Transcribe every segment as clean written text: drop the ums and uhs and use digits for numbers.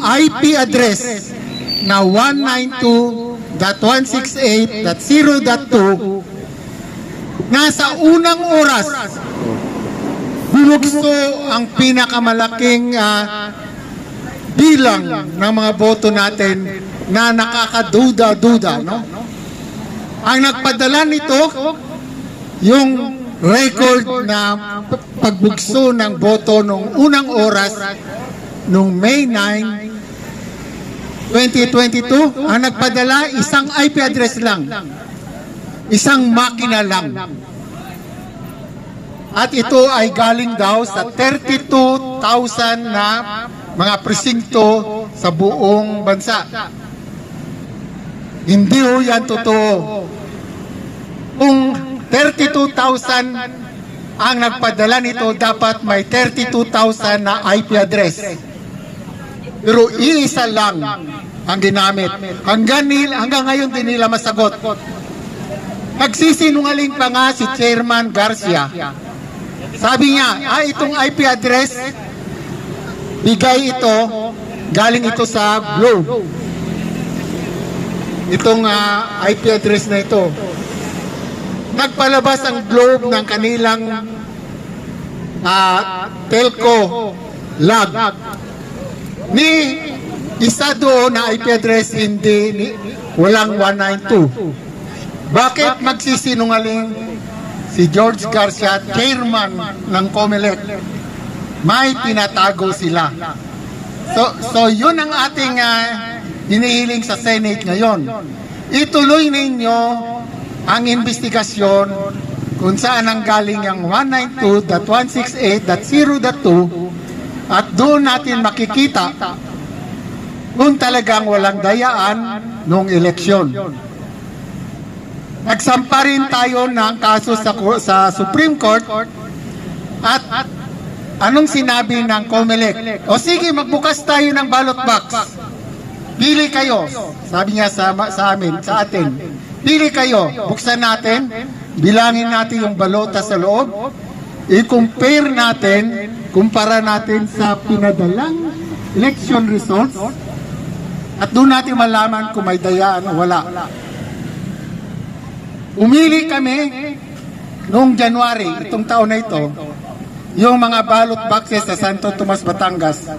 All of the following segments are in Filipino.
IP address na 192.168.0.2 nasa unang oras binukso ang pinakamalaking bilang ng mga boto natin na nakakaduda-duda, no? Ang nagpadala nito, yung record na pagbukso ng boto nung unang oras nung May 9, 2022, ang nagpadala isang IP address lang. Isang makina lang. At ito ay galing daw sa 32,000 na mga presinto sa buong bansa. Hindi ho yan totoo. Kung 32,000 ang nagpadala nito, dapat may 32,000 na IP address. Pero iisa lang ang ginamit. Hanggang ngayon din nila masagot. Nagsisinungaling pa nga si Chairman Garcia. Sabi niya, itong IP address, bigay ito, galing ito sa Globe. Itong IP address na ito. Nagpalabas ang Globe ng kanilang telco log. Ni isa doon na IP address, walang 192. Bakit magsisinungaling si George Garcia, chairman ng COMELEC? May tinatago sila. So yun ang ating hinihiling sa Senate ngayon. Ituloy ninyo ang investigasyon kung saan ang galing ang 192.168.0.2 at doon natin makikita kung talagang walang dayaan noong eleksyon. Nagsampa rin tayo ng kaso sa Supreme Court at anong sinabi ng COMELEC? O sige, magbukas tayo ng ballot box. Pili kayo. Sabi niya sa atin. Pili kayo. Buksan natin. Bilangin natin yung balota sa loob. I-compare natin, kumpara natin sa pinadalang election results. At doon natin malaman kung may dayaan o wala. Umili kami noong January, itong taon na ito, yung mga ballot boxes sa Santo Tomas, Batangas.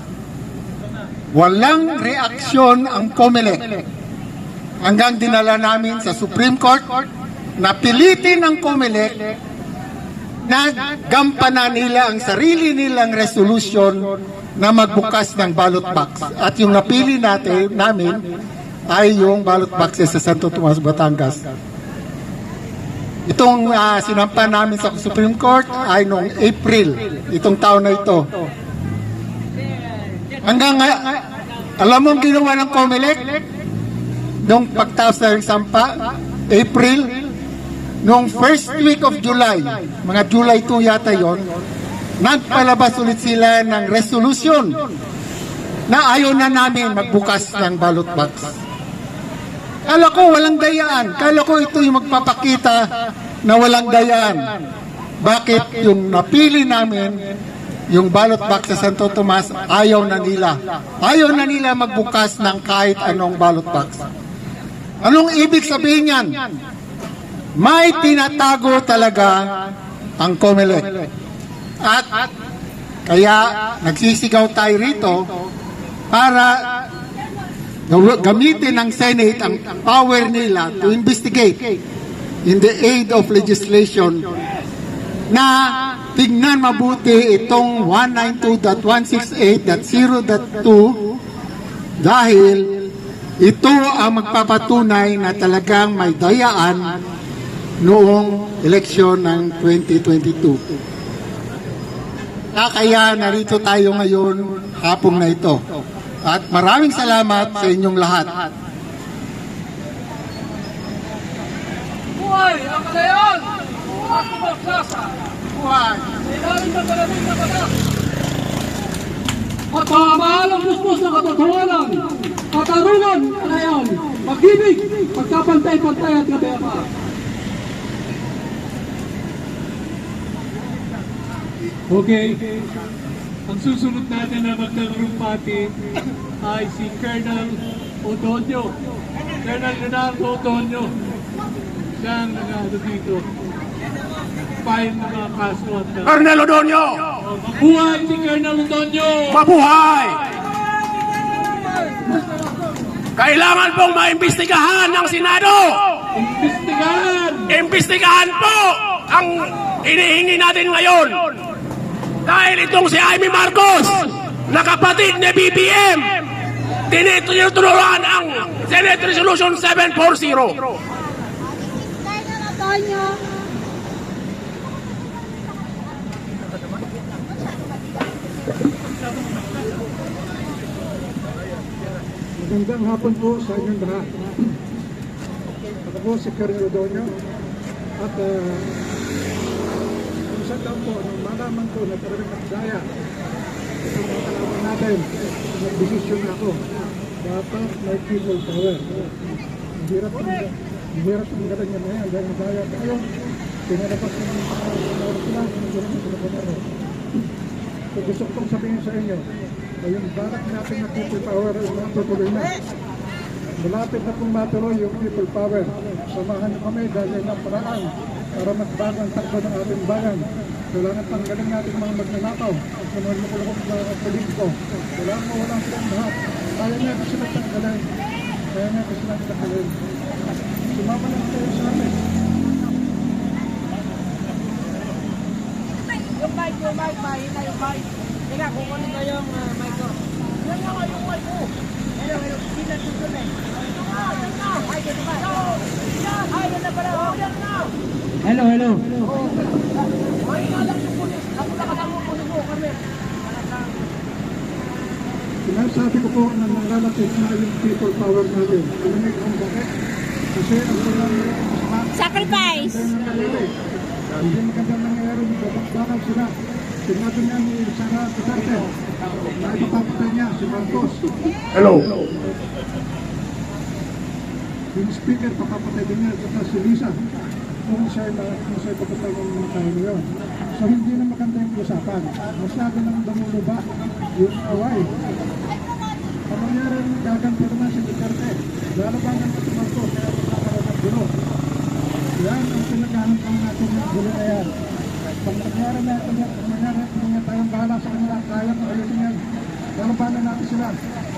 Walang reaksyon ang COMELEC. Hanggang dinala namin sa Supreme Court, napilitin ng COMELEC na gampanan nila ang sarili nilang resolution na magbukas ng ballot box. At yung napili namin ay yung ballot boxes sa Santo Tomas, Batangas. Itong sinampa namin sa Supreme Court ay noong April, itong taon na ito. Hanggang alam mo ang ginawa ng COMELEC? Noong pagtaos na yung sampa, April, noong first week of July, mga July 2 yata yon, nagpalabas ulit sila ng resolution na ayaw na namin magbukas ng ballot box. Kala ko walang dayaan. Kala ko ito yung magpapakita na walang dayaan. Bakit yung napili namin, yung ballot box sa Santo Tomas, ayaw na nila. Ayaw na nila magbukas ng kahit anong ballot box. Anong ibig sabihin yan? May tinatago talaga ang COMELEC. At kaya nagsisigaw tayo rito para gamitin ng Senate ang power nila to investigate in the aid of legislation na tignan mabuti itong 192.168.0.2 dahil ito ang magpapatunay na talagang may dayaan noong eleksyon ng 2022. Kaya narito tayo ngayon hapong na ito. At maraming salamat sa inyong lahat. Buhay ang kalayan! Buhay ang magsasa! Buhay! Ilalim ng malamig na batas! Pagmamahal ang lustos ng katotohanan, katarungan, kalayan, pag-ibig, pagkapantay-pantay at kapayapaan. Okay. Ang susunod natin na magkarumpati ay si Colonel Odonio. Colonel Leonardo Odonio. Siya ang nag-ano dito. File ng mga kaso at Colonel Odonio! mabuhay si Colonel Odonio! Mabuhay! Kailangan pong maimbestigahan ng Senado! Imbestigahan! Imbestigahan po ang inihingi natin ngayon. Dahil itong si Amy Marcos, na kapatid ni BBM, tinutulungan ang Senate Resolution 740. Colonel Antonio. Magandang hapon po sa inyong lahat. Ako po si Colonel Odonio at kung saan taon po, nung malaman ko na talagang nakdaya itong mga kalaban natin, nag-desisyon ako. Dapat may people power. Mahirap ang galang yan ngayon dahil nadaya tayo. Pinalabas ng mga kalaban sila, pinagulong ng kalaban. So gusto ko pong sabihin sa inyo, na yung balak natin na people power ay matutuloy na. Malapit na pong matuloy yung people power. Samahan niyo kami dahil na paraan para magbago ang takbo ng ating bayan. Kailangan tanggalin natin mga magnanakaw at sa mga makulukok na politiko. Kailangan mawalan silang lahat. Kaya niya kasi silang tanggalin. Kaya niya kasi silang tanggalin. Sumama lang kayo sa amin. Yung mic, mahina yung mic. Teka, kukunin ko yung mic ko. Yan nga yung mic ko. Hello, sila dito na eh. Ay, dito ba? Ay, dito pala. Yan na. Hello. Ay, alam yung pulis. Ako nakatang mo pulis mo kami. Sinasabi ko po na nanglalapit na yung people power natin. Alam niyo kung bakit? Kasi ang walang Sacrifice. hindi magandang nangyayari ni babakbakan sila. Sinabi niya ni Sara Duterte na ipapapatay niya si Marcos. Hello. Yung speaker, papapatay din niya at si Lisa. Kung siya papatay ng mga tao ngayon. So hindi na maganda yung usapan. Masyado nang dumuluba yung away. Ang nangyari ng gaganto naman si Duterte. Lalabangan ko si Marcos kaya magkakaroon ng gulo. Yan ang pinaghahanap ng natin ng gulo na yan. Pag nangyari na tayong bahala sa kanila, kaya na ayusin yan. Lalabanan natin sila.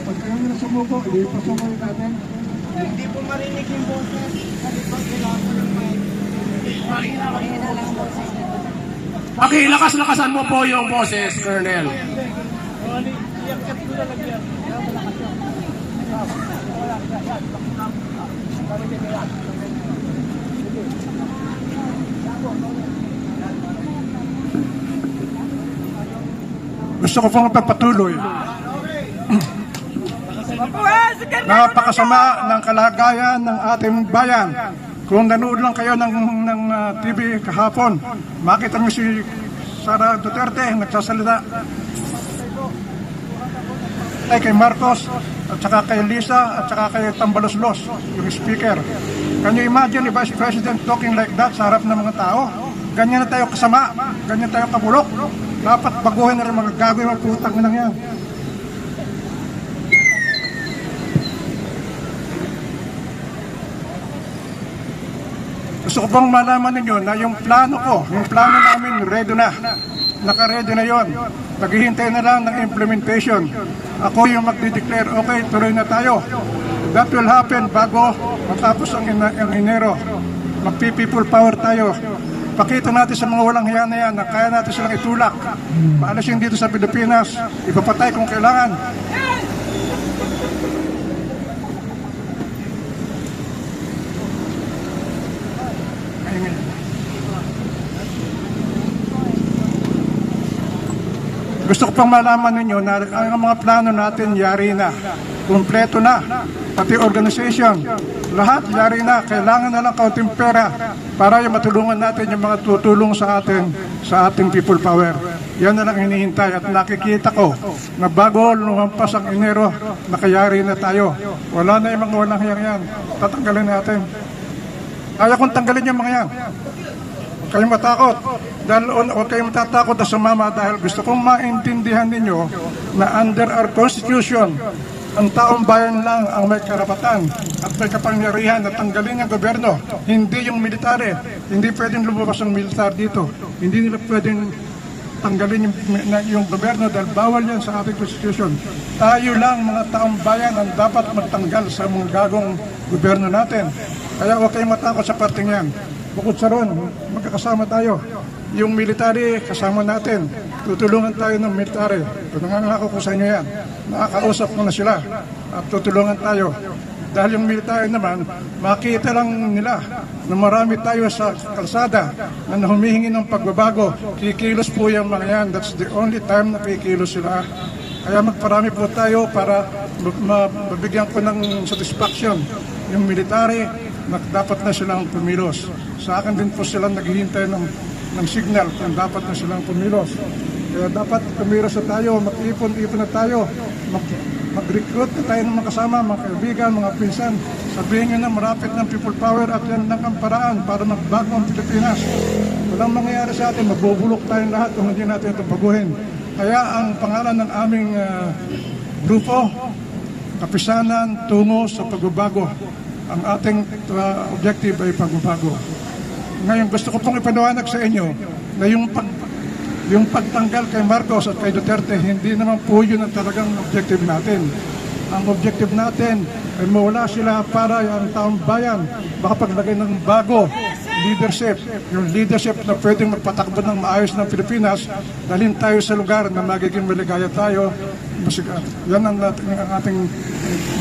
Pag kayo nila sumuko, hindi pa sumuko natin. Hindi po marinig yung boses. Kasi pag kailangan ko yung mic. Mahina lang ang boses. Pakilakas-lakasan mo po yung boses, Colonel. Gusto ko pong pagpatuloy. Napakasama ng kalagayan ng ating bayan. Kung nanood lang kayo ng TV kahapon, makita niyo si Sara Duterte nagsasalita ay kay Marcos at saka kay Lisa at saka kay Tambaloslos, yung speaker. Can you imagine the Vice President talking like that sa harap ng mga tao? Ganyan na tayo kasama, ganyan tayo kabulok. Dapat baguhin na rin mga gagawin mga putang na yan. Gusto ko pang malaman ninyo na yung plano namin ready na. Naka-ready na yon. Naghihintay na lang ng implementation. Ako yung magdi-declare, okay, tuloy na tayo. That will happen bago matapos ang Enero. Magpi-people power tayo. Pakita natin sa mga walang hiya na yan na kaya natin silang itulak. Paalasin dito sa Pilipinas, ipapatay kung kailangan. Gusto ko pang malaman ninyo na ang mga plano natin yari na. Kompleto na. Pati organization. Lahat yari na. Kailangan na lang kaunting pera para yung matulungan natin yung mga tutulong sa atin sa ating people power. Yan na lang hinihintay at nakikita ko na bago lumampas ang Enero, nakayari na tayo. Wala na yung mga walang hiyang yan. Tatanggalin natin. Kaya kong tanggalin yung mga yan. Huwag kayong matakot. Huwag kayong matatakot na sumama dahil gusto kong maintindihan ninyo na under our Constitution, ang taong bayan lang ang may karapatan at may kapangyarihan na tanggalin ang gobyerno, hindi yung military. Hindi pwedeng lumabas ang militar dito. Hindi nila pwedeng tanggalin yung gobyerno dahil bawal yan sa ating Constitution. Tayo lang mga taong bayan ang dapat magtanggal sa mga gagong gobyerno natin. Kaya huwag kayong matakot sa parting yan. Bukod sa ron, magkakasama tayo. Yung military, kasama natin. Tutulungan tayo ng military. Nangangako ko sa inyo yan. Nakakausap ko na sila. At tutulungan tayo. Dahil yung military naman, makita lang nila na marami tayo sa kalsada na humihingi ng pagbabago. Kikilos po yung mga yan. That's the only time na kikilos sila. Kaya magparami po tayo para mabigyan ko ng satisfaction. Yung military, dapat na silang pumilos. Sa akin din po silang naghihintay ng signal kung dapat na silang pumilos. Kaya dapat pumilos na tayo, mag-ipon-ipon na tayo, mag-recruit na tayo ng mga kasama, mga kaibigan, mga pinsan. Sabihin nyo na marapit ng people power at yan lang ang paraan para magbago ang Pilipinas. Walang mangyayari sa atin, mabubulok tayong lahat kung hindi natin ito baguhin. Kaya ang pangalan ng aming grupo, Kapisanan Tungo sa Pagbabago. Ang ating objective ay pagbabago. Ngayon, gusto ko pong ipanawanag sa inyo na yung pagtanggal kay Marcos at kay Duterte, hindi naman po yun ang talagang objective natin. Ang objective natin ay mawala sila para yung taong bayan makapaglagay ng bago leadership. Yung leadership na pwedeng magpatakbo ng maayos ng Pilipinas, dalhin tayo sa lugar na magiging maligaya tayo. Yan ang ating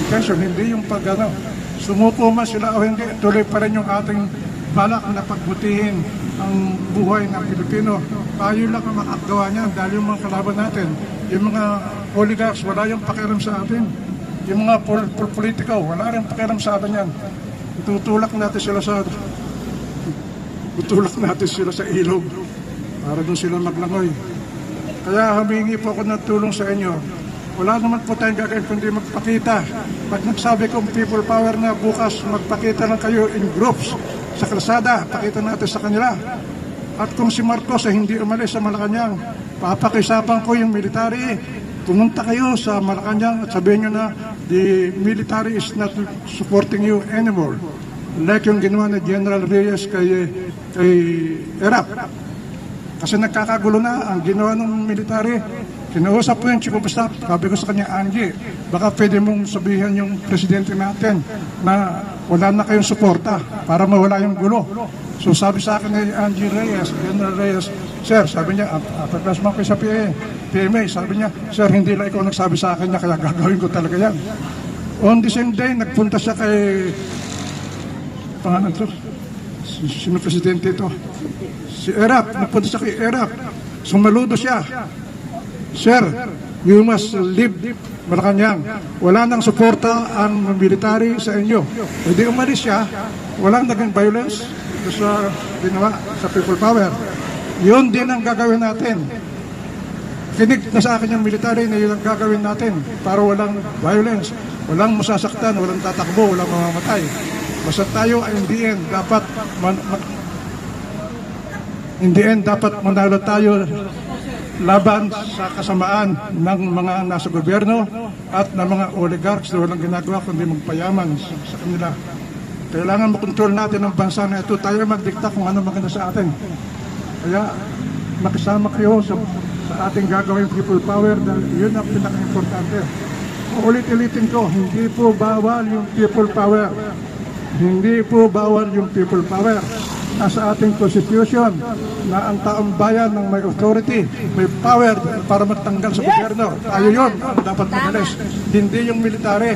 intention, hindi yung sumuko man sila o hindi, tuloy pa rin yung ating balak na pagbutihin ang buhay ng Pilipino. Tayo lang ang makakagawa niyan dahil yung mga kalaban natin, yung mga oligarchs, wala yung pakialam sa atin. Yung mga politiko, wala rin pakialam sa atin yan. Tutulak natin sila sa ilog para doon sila maglangoy. Kaya humingi po ako ng tulong sa inyo. Wala naman po tayong gagawin kundi magpakita. Pag nagsabi kong people power na bukas, magpakita lang kayo in groups sa kalsada, pakita natin sa kanila. At kung si Marcos ay hindi umalis sa Malacanang, papakisapan ko yung military. Pumunta kayo sa Malacanang at sabihin nyo na the military is not supporting you anymore. Like yung ginawa ni General Reyes kay Erap. Kasi nagkakagulo na ang ginawa ng military. Kinausap ko yung Chief of Staff, sabi ko sa kanya, Angie, baka pwede mong sabihan yung presidente natin na wala na kayong suporta para mawala yung gulo. So sabi sa akin ni Angie Reyes, General Reyes, Sir, sabi niya, pagkasma ko sa PMA, sabi niya, Sir, hindi lang ikaw nagsabi sa akin niya, kaya gagawin ko talaga yan. On the same day, nagpunta siya kay, pangalan to, sino presidente ito? Si Erap, nagpunta siya kay Erap, sumaludo siya. Sir, you must leave Malacanang. Wala nang suporta ang military sa inyo. Hindi umalis siya, walang naging violence sa ginawa sa people power. Yun din ang gagawin natin. Kinig na sa akin yung military na yun ang gagawin natin para walang violence, walang masasaktan, walang tatakbo, walang mamamatay. Basta tayo ay in the end dapat manalo tayo laban sa kasamaan ng mga nasa gobyerno at ng mga oligarchs na walang ginagawa kundi magpayaman sa kanila. Kailangan makontrol natin ang bansa na ito. Tayo magdikta kung ano maganda sa atin. Kaya makisama kayo sa ating gagawing people power dahil yun ang pinaka-importante. Ulit-ulitin ko, hindi po bawal yung people power. Hindi po bawal yung people power. Nasa ating Constitution na ang taong bayan ng may authority, may power para magtanggal sa gobyerno. Tayo yun ang dapat magalis. Hindi yung military.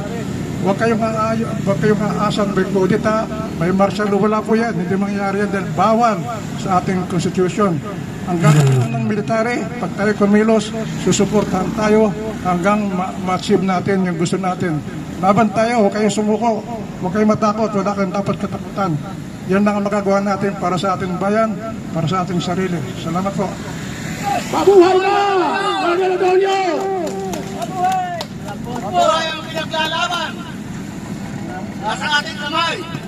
Huwag kayong aasan, may kudita, may martial law, wala po yan. Hindi mangyayari yan dahil bawal sa ating Constitution. Ang gagawin ng military, pag tayo kumilos, susuportahan tayo hanggang ma-achieve natin yung gusto natin. Laban tayo, huwag kayong sumuko, huwag kayong matakot, wala kayong dapat katakutan. Yan lang ang magagawa natin para sa ating bayan, para sa ating sarili. Salamat po. Mabuhay na! Mga Antonio! Mabuhay ang pinaglalaban! Nasa ating kamay!